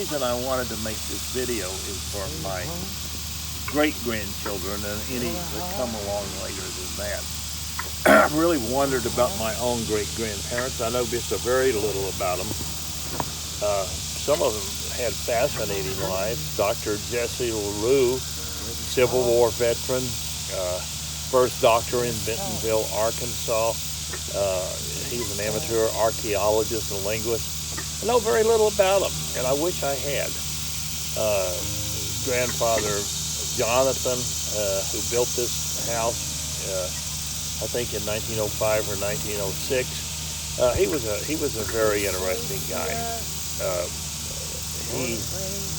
reason I wanted to make this video is for my great-grandchildren and any that come along later than that. I've really wondered about my own great-grandparents. I know just a very little about them. Some of them had fascinating lives. Dr. Jesse LaRue, Civil War veteran, first doctor in Bentonville, Arkansas. He's an amateur archaeologist and linguist. I know very little about him, and I wish I had. Grandfather Jonathan, who built this house, I think in 1905 or 1906. He was a very interesting guy. He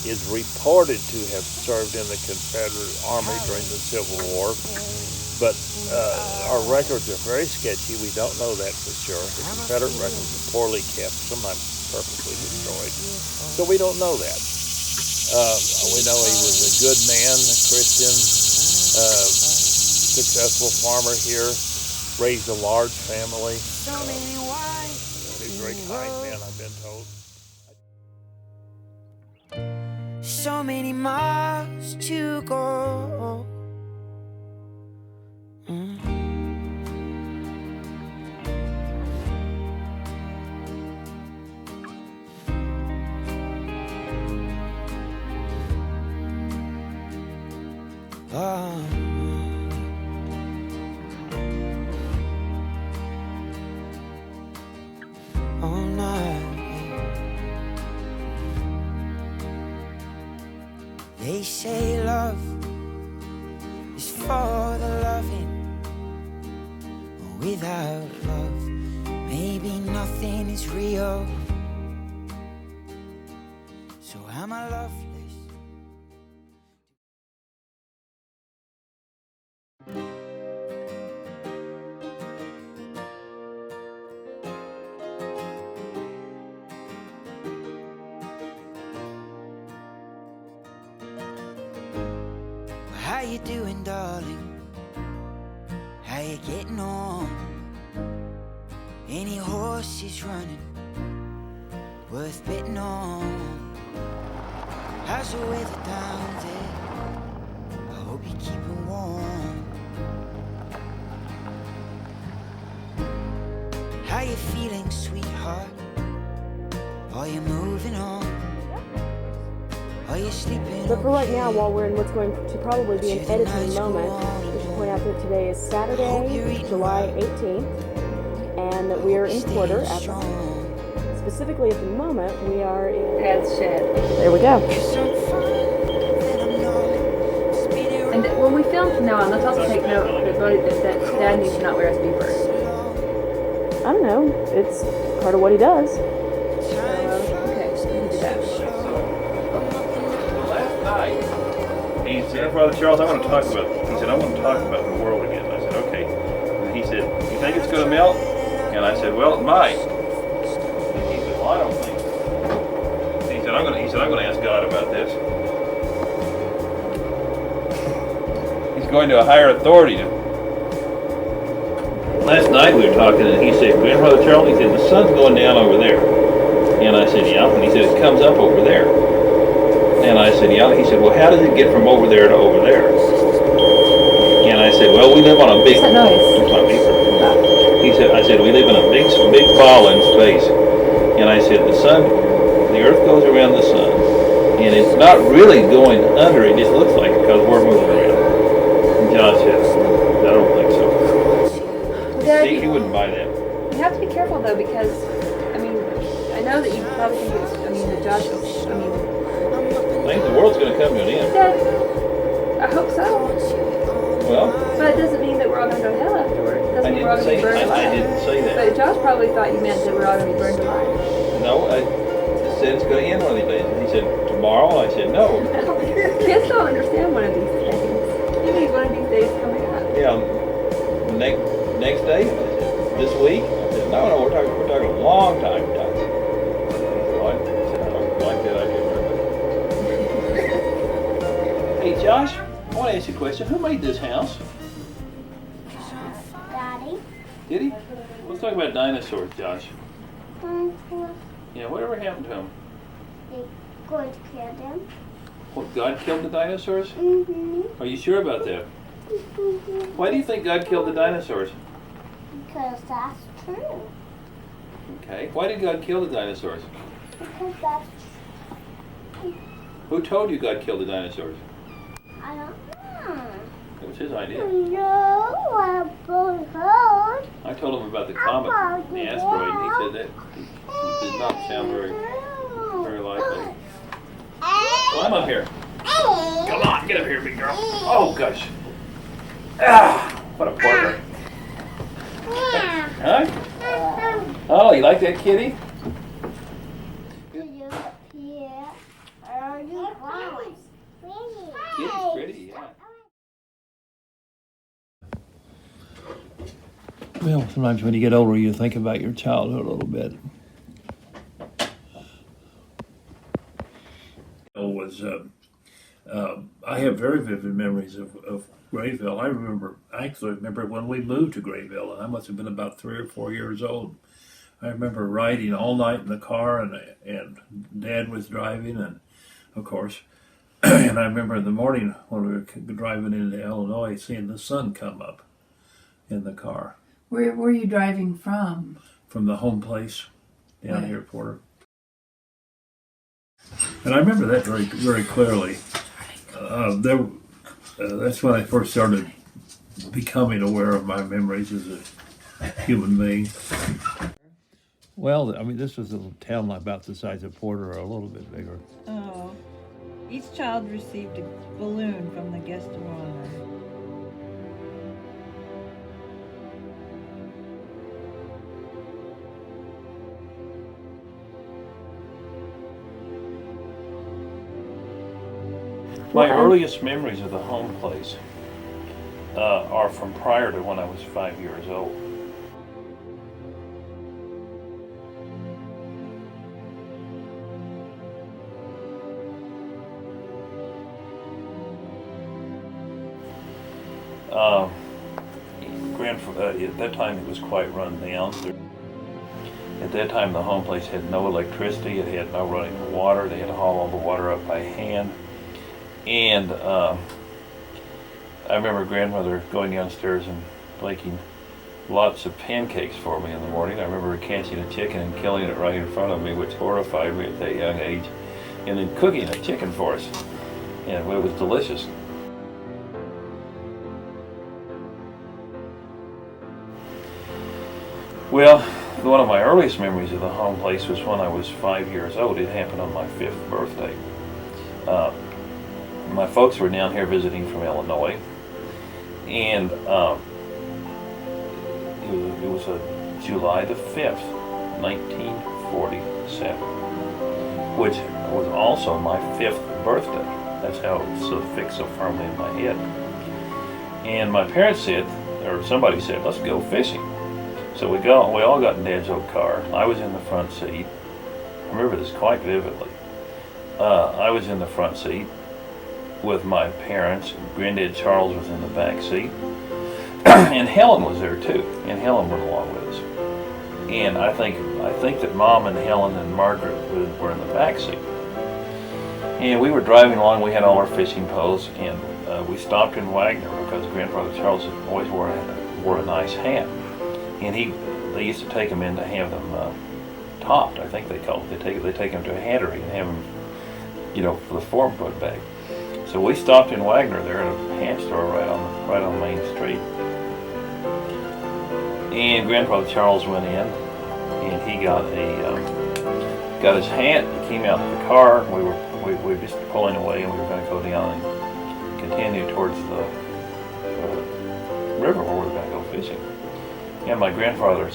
is reported to have served in the Confederate Army during the Civil War, but our records are very sketchy. We don't know that for sure. The Confederate records are poorly kept, sometimes purposely destroyed, so we don't know that. We know he was a good man, a Christian, successful farmer here, raised a large family. He's a very kind man, I've been told. So many miles to go. All night. They say love is for the loving. Without love, maybe nothing is real. So am I loveless? How you doing, darling? How you getting on? Any horses running worth betting on? How's the weather down there? I hope you keep it warm. How you feeling, sweetheart? Are you moving on? Are you sleeping? But for right now, while we're in what's going to probably be an editing moment, we should point out that today is Saturday, July 18th, and that we are in Porter. Specifically at the moment, we are in Dad's shed. There we go. And when we film from now on, let's also take note that Dad needs to not wear his beeper. I don't know. It's part of what he does. Okay, so we can do that. He said, Brother Charles, I want to talk about the world again. I said, okay. And he said, you think it's going to melt? And I said, well, it might. And he said, well, I don't think so. He said, I'm going to ask God about this. He's going to a higher authority. Last night we were talking, and he said, Grandfather Charles, he said, the sun's going down over there. And I said, yeah. And he said, it comes up over there. And I said, yeah. He said, well, how does it get from over there to over there? And I said, well, we live on a big... What's that noise? He said, I said, we live in a big ball in space. And I said, the Earth goes around the sun. And it's not really going under, it just looks like it because we're moving around. And John said, I don't think so. Dad, He wouldn't buy that. you have to be careful though, because, I mean, I know that you probably think it's, I mean, that Josh is, I mean... I think the world's going to come to an end. Dad, I hope so. Well... But it doesn't mean that we're all going to go to hell afterward. It doesn't mean we're all going to be burned alive. I didn't say that. But Josh probably thought you meant that we're all going to be burned alive. No, I said it's going to end one of these days. He said, tomorrow? I said, no. Kids don't understand one of these things. You need one of these days coming up. Yeah, next day? I said, this week? I said, no, we're talking a long time, Josh. He said, I don't like that idea very much. Hey, Josh, I want to ask you a question. Who made this house? Daddy. Did he? Let's talk about dinosaurs, Josh. Yeah, whatever happened to them? They going to kill them. What, God killed the dinosaurs? Mm-hmm. Are you sure about that? Why do you think God killed the dinosaurs? Because that's true. Okay. Why did God kill the dinosaurs? Because that's Who told you God killed the dinosaurs? I don't know. It was his idea. No, I both heard. I told him about the comet, and the asteroid, and he said that did not sound very likely. Climb up here. Come on, get up here, big girl. Oh, gosh. Ah, what a partner. Huh? Oh, you like that kitty? Kitty's pretty, yeah. Well, sometimes when you get older, you think about your childhood a little bit. I have very vivid memories of Grayville. I actually remember when we moved to Grayville, and I must have been about 3 or 4 years old. I remember riding all night in the car, and Dad was driving, and of course, and I remember in the morning when we were driving into Illinois, seeing the sun come up in the car. Where were you driving from? From the home place down Right. here at Porter. And I remember that very, very clearly. That's when I first started becoming aware of my memories as a human being. Well, I mean, this was a little town about the size of Porter, or a little bit bigger. Oh, each child received a balloon from the guest of honor. My earliest memories of the home place are from prior to when I was 5 years old. At that time it was quite run down. At that time the home place had no electricity, it had no running water, they had to haul all the water up by hand. And I remember grandmother going downstairs and baking lots of pancakes for me in the morning. I remember her catching a chicken and killing it right in front of me, which horrified me at that young age, and then cooking a chicken for us. And it was delicious. Well, one of my earliest memories of the home place was when I was 5 years old. It happened on my 5th birthday. My folks were down here visiting from Illinois, and it was July the 5th, 1947, which was also my 5th birthday. That's how it was so fixed so firmly in my head. And my parents said, or somebody said, let's go fishing. So we all got in Dad's old car. I was in the front seat. I remember this quite vividly. I was in the front seat with my parents. Granddad Charles was in the back seat. And Helen was there too. And Helen went along with us. And I think that Mom and Helen and Margaret were in the back seat. And we were driving along. We had all our fishing poles, and we stopped in Wagner because Grandfather Charles always wore a nice hat. And they used to take them in to have them topped, I think they call it. They take them to a hattery and have them, for the form put back. So we stopped in Wagner there at a hat store right on Main Street. And Grandfather Charles went in, and he got his hat. He came out of the car. We were just pulling away, and we were going to go down and continue towards the river where we were going to go fishing. And my grandfather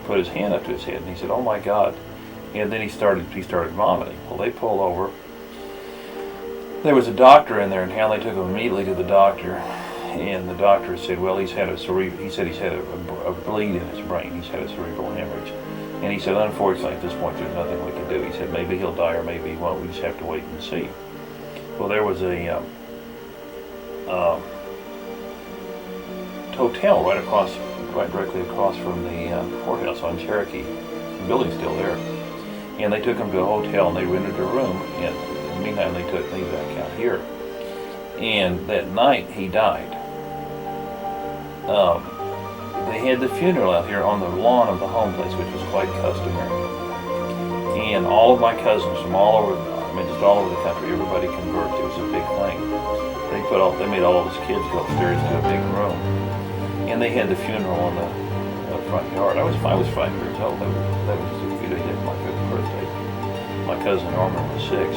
put his hand up to his head, and he said, "Oh my God!" And then he started vomiting. Well, they pulled over. There was a doctor in there in town. They took him immediately to the doctor, and the doctor said, "Well, he's had a bleed in his brain. He's had a cerebral hemorrhage." And he said, "Unfortunately, at this point, there's nothing we can do." He said, "Maybe he'll die, or maybe he won't. We just have to wait and see." Well, there was a hotel right directly across from the courthouse on Cherokee. The building's still there. And they took him to a hotel and they rented a room. And in the meantime, they took me back out here. And that night, he died. They had the funeral out here on the lawn of the home place, which was quite customary. And all of my cousins from all over, just all over the country, everybody converged. It was a big thing. They made all of us kids go upstairs to a big room, and they had the funeral in the front yard. I was 5 years old. That was just a few days after my 5th birthday. My cousin Norman was 6.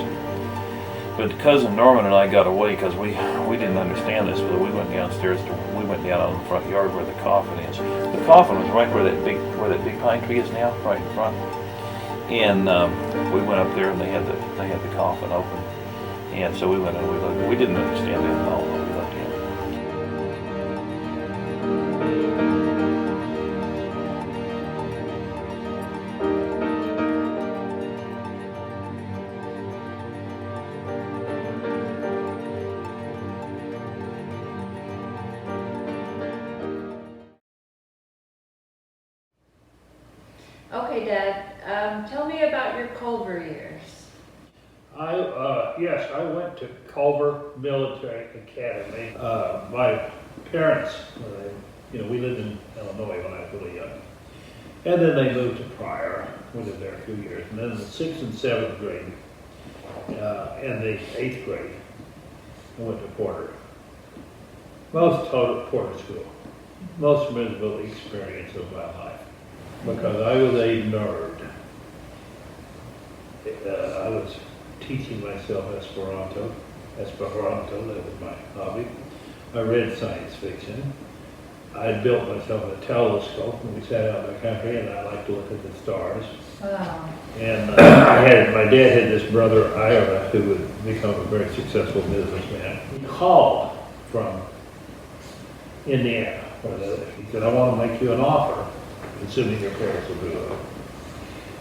But cousin Norman and I got away because we didn't understand this, but we went downstairs. We went down on the front yard where the coffin is. The coffin was right where that big pine tree is now, right in front. And we went up there and they had the coffin open. And so we went in and we looked. We didn't understand it at all when we looked in. Okay, Dad, tell me about your Culver years. Yes, I went to Culver Military Academy. My parents, we lived in Illinois when I was really young. And then they moved to Pryor. We lived there a few years. And then in the 6th and 7th grade, and the 8th grade, I went to Porter. Porter School. Most miserable experience of my life. Because I was a nerd. I was teaching myself Esperanto, that was my hobby. I read science fiction. I had built myself a telescope when we sat out in the country, and I liked to look at the stars. Wow. And my dad had this brother, Ira, who would become a very successful businessman. He called from Indiana. He said, I want to make you an offer, assuming your parents will do it.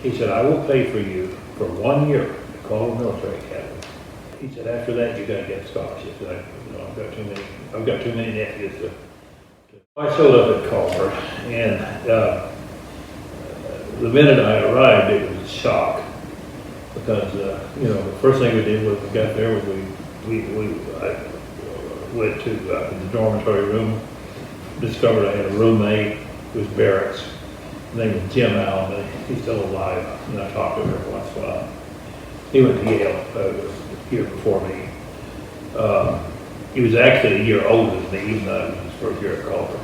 He said, I will pay for you for 1 year at Culver Military Academy. He said, after that, you got to get scholarships. I've got too many nephews to. I showed up at Culver, and the minute I arrived, it was a shock because the first thing we did was we got there was I went to the dormitory room, discovered I had a roommate who was barracks. His name was Jim Allen. He's still alive, and I talked to him every once in a while. He went to Yale a year before me. He was actually a year older than me, even though it was his first year at Culver.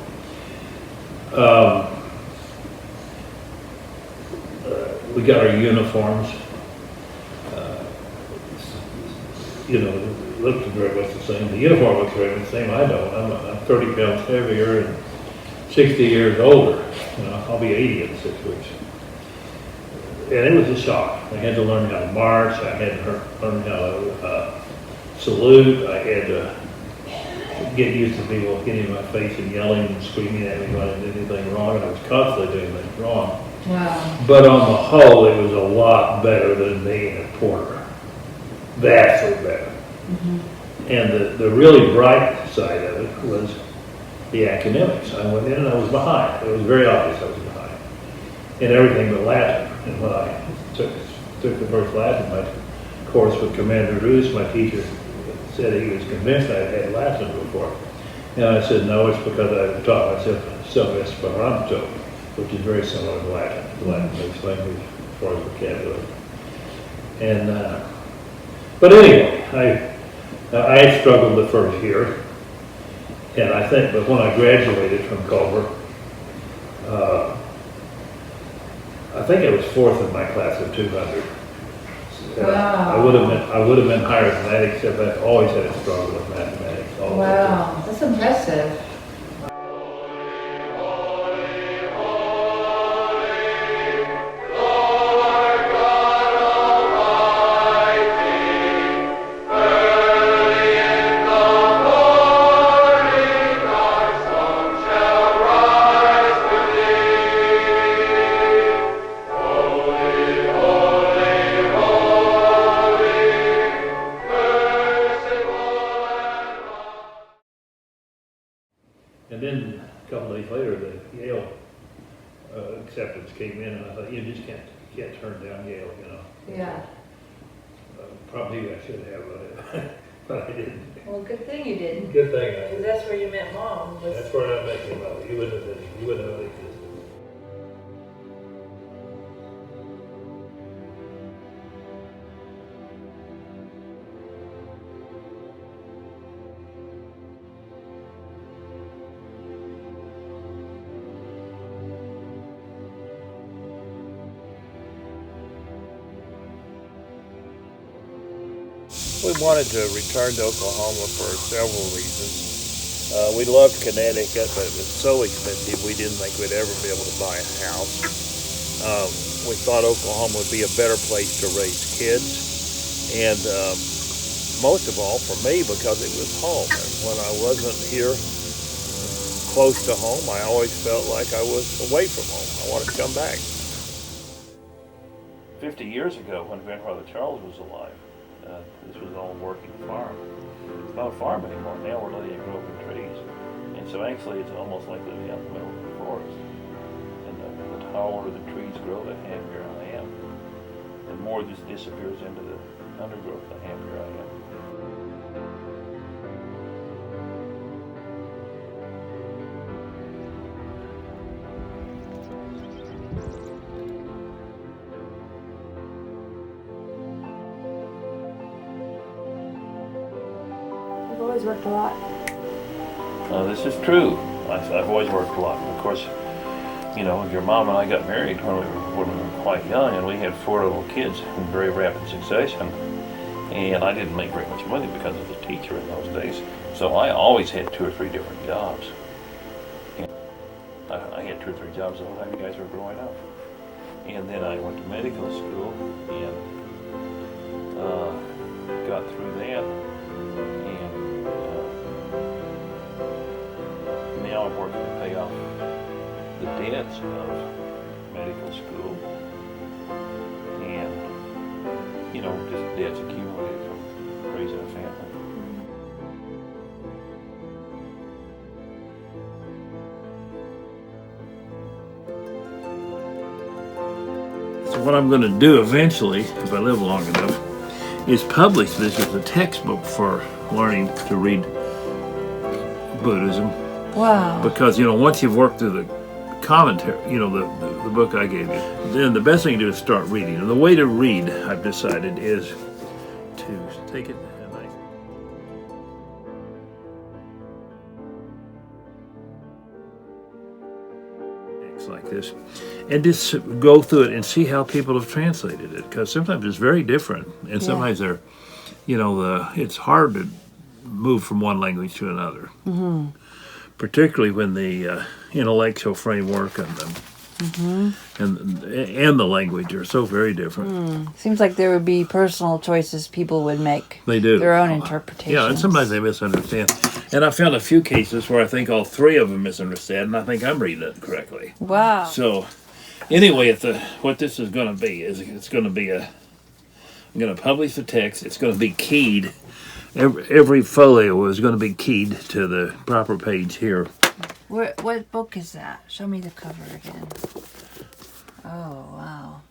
We got our uniforms. Looked very much the same. The uniform looks very much the same. I don't. I'm 30 pounds heavier and 60 years older. I'll be 80 in 6 weeks. And it was a shock. I had to learn how to march. I had to learn how to salute. I had to get used to people getting in my face and yelling and screaming at me when I did anything wrong, and I was constantly doing things wrong. Wow. But on the whole, it was a lot better than being at Porter. Vastly better. Mm-hmm. And the really bright side of it was the academics. I went in and I was behind. It was very obvious I was behind in everything but Latin. And when I took the first Latin, my course with Commander Roos, my teacher said he was convinced I had had Latin before. And I said, no, it's because I taught myself Esperanto, which is very similar to Latin. The Latin-based language as far as vocabulary. And, but anyway, I had struggled the first year. And but when I graduated from Culver, I think I was 4th in my class of 200. Wow. I would have been higher than that, except I've always had a struggle with mathematics. Wow, that's impressive. And then a couple days later, the Yale acceptance came in, and I thought, you just can't can't turn down Yale, you know. Yeah. Probably I should have, but I didn't. Well, good thing you didn't. Good thing I Because didn't. that's where you met Mom. That's where I met your mother. You wouldn't have existed. We wanted to return to Oklahoma for several reasons. We loved Connecticut, but it was so expensive we didn't think we'd ever be able to buy a house. We thought Oklahoma would be a better place to raise kids, and most of all for me because it was home. And when I wasn't here close to home, I always felt like I was away from home. I wanted to come back. 50 years ago, when Grandfather Charles was alive, this was all working farm. It's not a farm anymore. Now we're letting it grow up in trees. And so actually it's almost like living out in the middle of the forest. And the taller the trees grow, the happier I am. The more this disappears into the undergrowth, the happier I am. You've always worked a lot. This is true. I've always worked a lot. Of course, you know, your mom and I got married when we were quite young, and we had 4 little kids in very rapid succession. And I didn't make very much money because I was a teacher in those days. So I always had 2 or 3 different jobs. And I had 2 or 3 jobs the whole time you guys were growing up. And then I went to medical school and got through that. And now I'm working to pay off the debts of medical school. And, you know, just debts accumulated from raising a family. So what I'm going to do eventually, if I live long enough, is publish this as a textbook for learning to read Buddhism. Wow. Because, you know, once you've worked through the commentary, you know, the book I gave you, then the best thing to do is start reading. And the way to read, I've decided, is to take it and like this, and just go through it and see how people have translated it. Because sometimes it's very different, and sometimes they're, you know, it's hard to move from one language to another. Mm-hmm. Particularly when the intellectual framework and the language are so very different. Seems like there would be personal choices people would make. They do. Their own interpretations. Yeah, and sometimes they misunderstand. And I found a few cases where I think all 3 of them misunderstand, and I think I'm reading it correctly. Wow. So, anyway, what this is going to be is I'm going to publish the text. It's going to be keyed. Every folio is going to be keyed to the proper page here. What book is that? Show me the cover again. Oh, wow.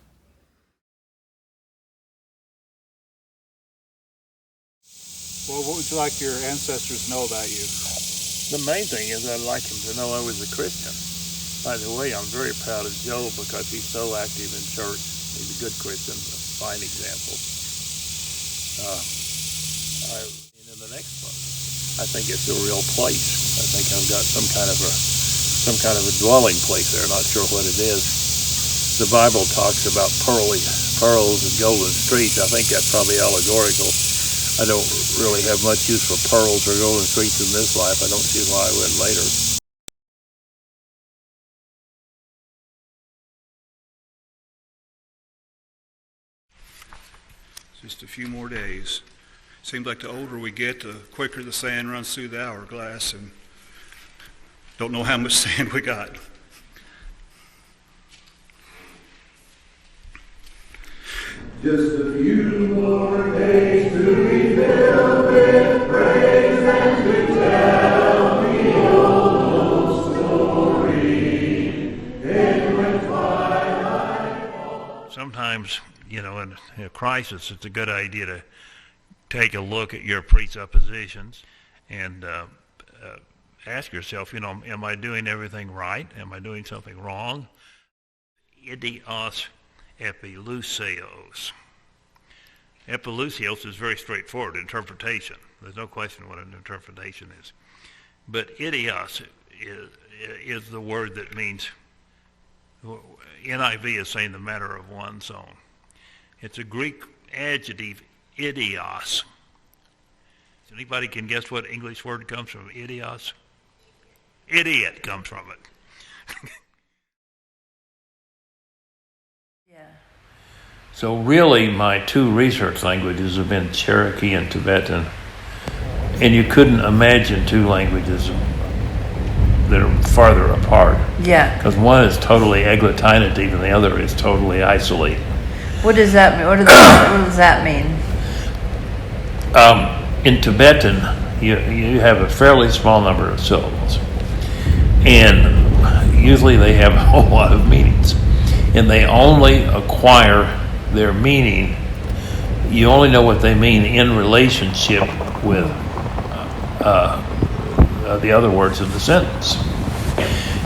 Well, what would you like your ancestors to know about you? The main thing is I'd like him to know I was a Christian. By the way, I'm very proud of Joe because he's so active in church. He's a good Christian, a fine example. In the next book, I think it's a real place. I think I've got some kind of a dwelling place there. Not sure what it is. The Bible talks about pearls and golden streets. I think that's probably allegorical. I don't really have much use for pearls or golden streets in this life. I don't see why I would later. Just a few more days. Seems like the older we get, the quicker the sand runs through the hourglass, and don't know how much sand we got. Just a few more days to be filled with praise and to tell the old story. In when twilight falls. Sometimes times, in a crisis, it's a good idea to take a look at your presuppositions and ask yourself, am I doing everything right? Am I doing something wrong? Idios epiluseos. Epiluseos is very straightforward interpretation. There's no question what an interpretation is. But idios is the word that means, NIV is saying the matter of one's own. It's a Greek adjective, idios. Anybody can guess what English word comes from idios? Idiot comes from it. Yeah. So really my two research languages have been Cherokee and Tibetan. And you couldn't imagine two languages that are farther apart. Yeah. Because one is totally agglutinative and the other is totally isolated. What does that mean? What does that mean? In Tibetan, you have a fairly small number of syllables. And usually they have a whole lot of meanings. And they only acquire their meaning, you only know what they mean in relationship with the other words in the sentence.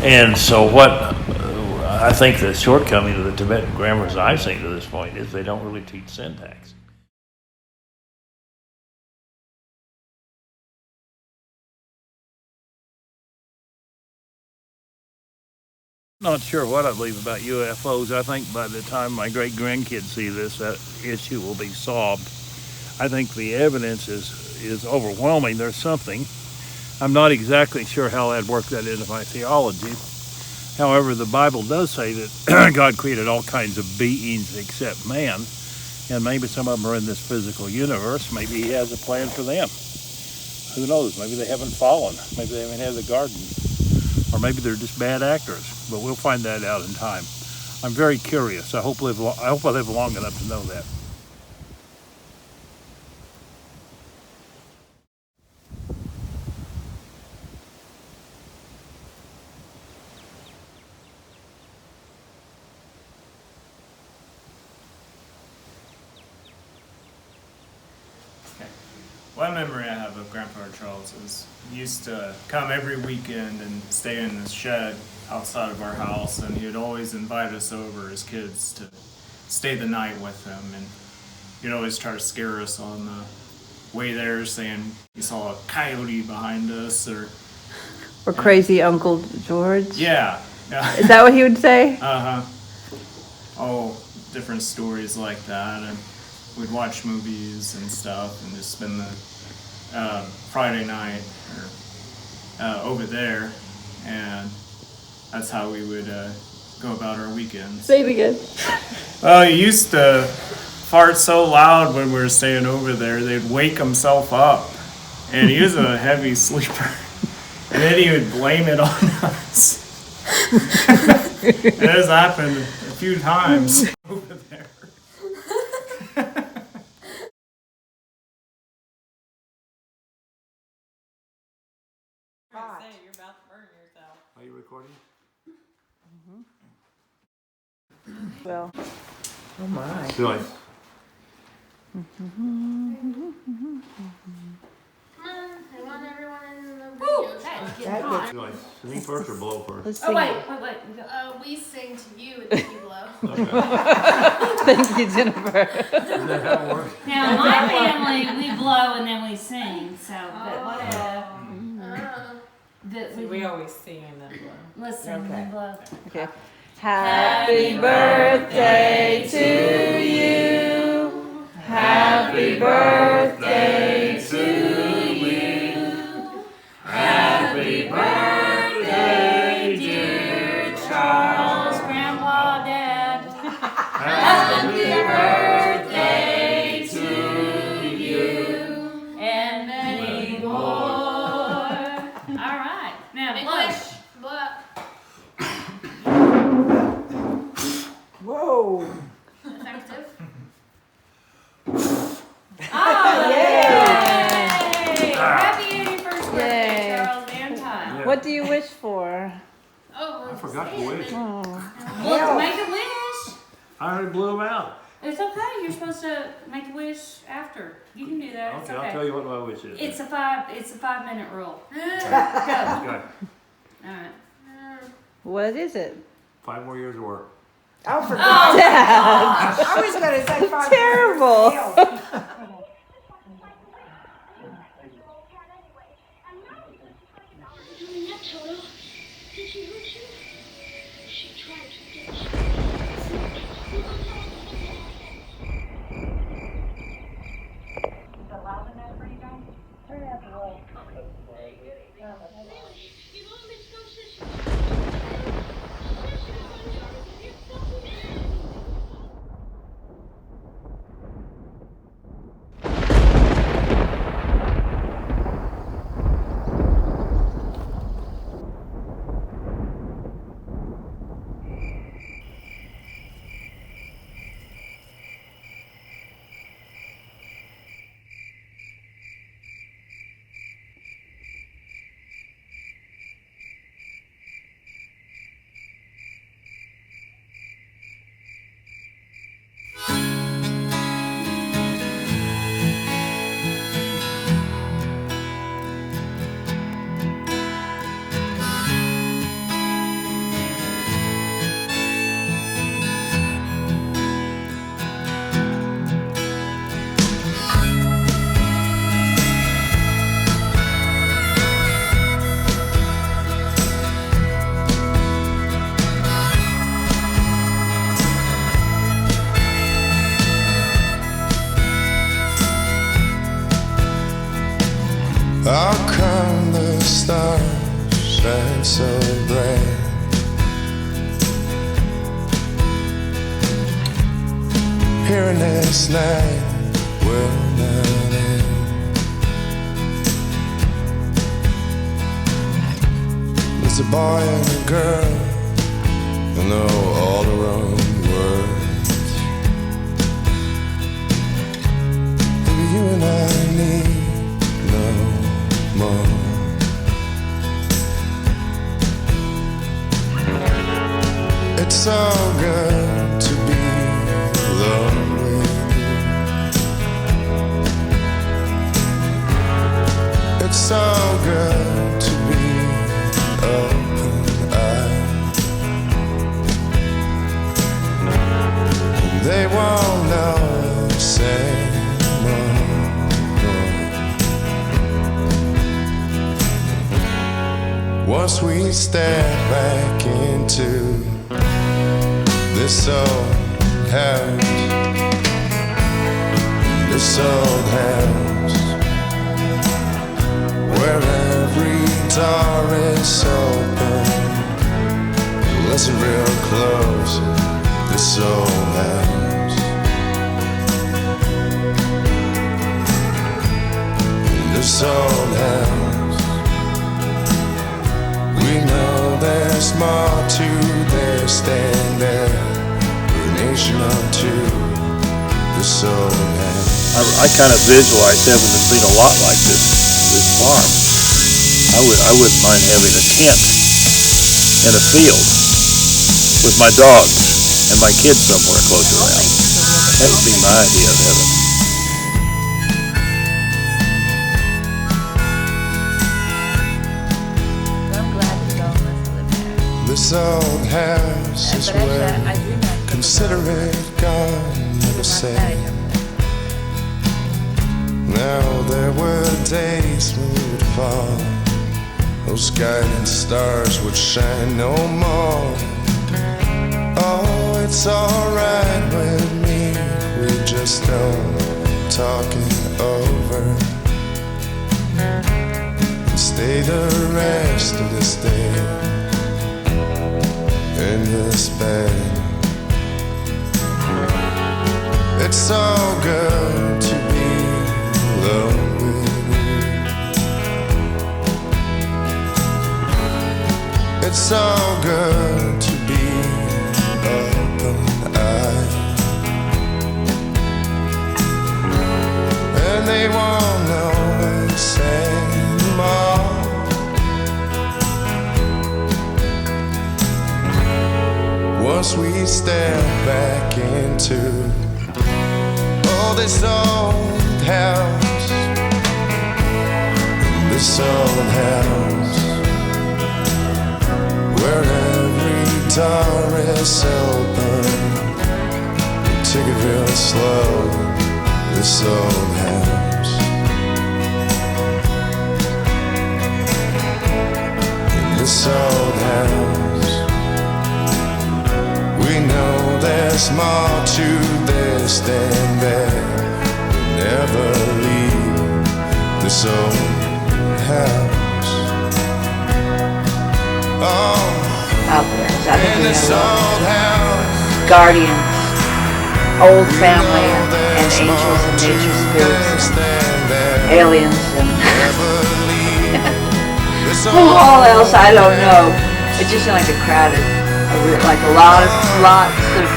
And so what I think the shortcoming of the Tibetan grammars I've seen to this point is they don't really teach syntax. Not sure what I believe about UFOs. I think by the time my great-grandkids see this, that issue will be solved. I think the evidence is overwhelming. There's something. I'm not exactly sure how I'd work that into my theology. However, the Bible does say that God created all kinds of beings except man, and maybe some of them are in this physical universe. Maybe he has a plan for them. Who knows? Maybe they haven't fallen. Maybe they haven't had the garden. Or maybe they're just bad actors. But we'll find that out in time. I'm very curious. I hope I live long enough to know that. One memory I have of Grandfather Charles is he used to come every weekend and stay in the shed outside of our house, and he would always invite us over as kids to stay the night with him, and he'd always try to scare us on the way there, saying he saw a coyote behind us or crazy Uncle George. Yeah. Is that what he would say? Oh, different stories like that, and we'd watch movies and stuff and just spend the Friday night over there, and that's how we would go about our weekends. Say it again. Well, he used to fart so loud when we were staying over there, they'd wake himself up, and he was a heavy sleeper, and then he would blame it on us. It has happened a few times over there. You're about to burn yourself. Are you recording? Well. Oh my. Do I? I want everyone in the video. Do I sing first or blow first? Let's Oh, sing. wait. We sing to you and then you blow. Okay. Thank you, Jennifer. Is that how it works? Now, my family, we blow and then we sing, so, but whatever. We always sing and then blow. Listen, and blow. Okay. Happy birthday to you. Happy birthday to you. Happy birthday, dear Charles. Grandpa, Dad. Happy birthday to you. And many more. All right. Now, blow. Whoa. Effective. Oh, Yay! Happy 81st birthday, Yay. Charles and Ty. What do you wish for? Oh, I forgot to wish. Oh. Well, make a wish. I already blew them out. It's okay. You're supposed to make a wish after. You can do that. It's Okay, okay. I'll tell you what my wish is. It's a 5-minute rule. Go. Okay. All right. What is it? 5 more years of work. Oh, for God's sake. I was going to say 5 Terrible. Did she hurt you? She tried to get you. Is it loud enough for you guys? Turn it up a little. You know, Miss Go says How come the stars shine so bright? Here in this night will not end. There's a boy and a girl who know all their own words. Maybe you and I need no more. It's so good to be alone with you. It's so good to be open-eyed. They won't know the same. Once we step back into this old house, where every door is open, listen real close, this old house, this old house. We know there's more to this than there. We're a nation unto the soul. I kind of visualize heaven as being a lot like this farm. I wouldn't mind having a tent in a field with my dogs and my kids somewhere close around. That would be my idea of heaven. This old house is where considerate God never said. Now there were days when we would fall, those guiding stars would shine no more. Oh, it's alright with me, we just don't talk it over and stay the rest of this day in this bed. It's so good to be alone with you. It's so good to be open-eyed. And they won't know it's anymore. doors we step back into. Oh, this old house, this old house, where every door is open. Take it real slow, this old house. In this old house, we know there's more to this than that. We'll never leave this old house. Oh, Out there. So I think in we this have old house, guardians, old family, and angels and nature spirits, and aliens, and all else. I don't know. It just seemed like a crowded, like a lots of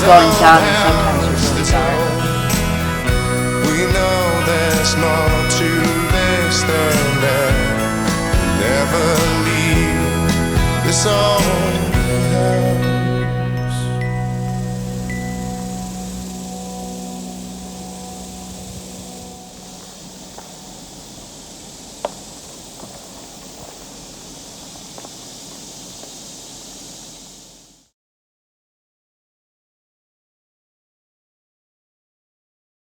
goings out, and sometimes it's really dark. we know there's more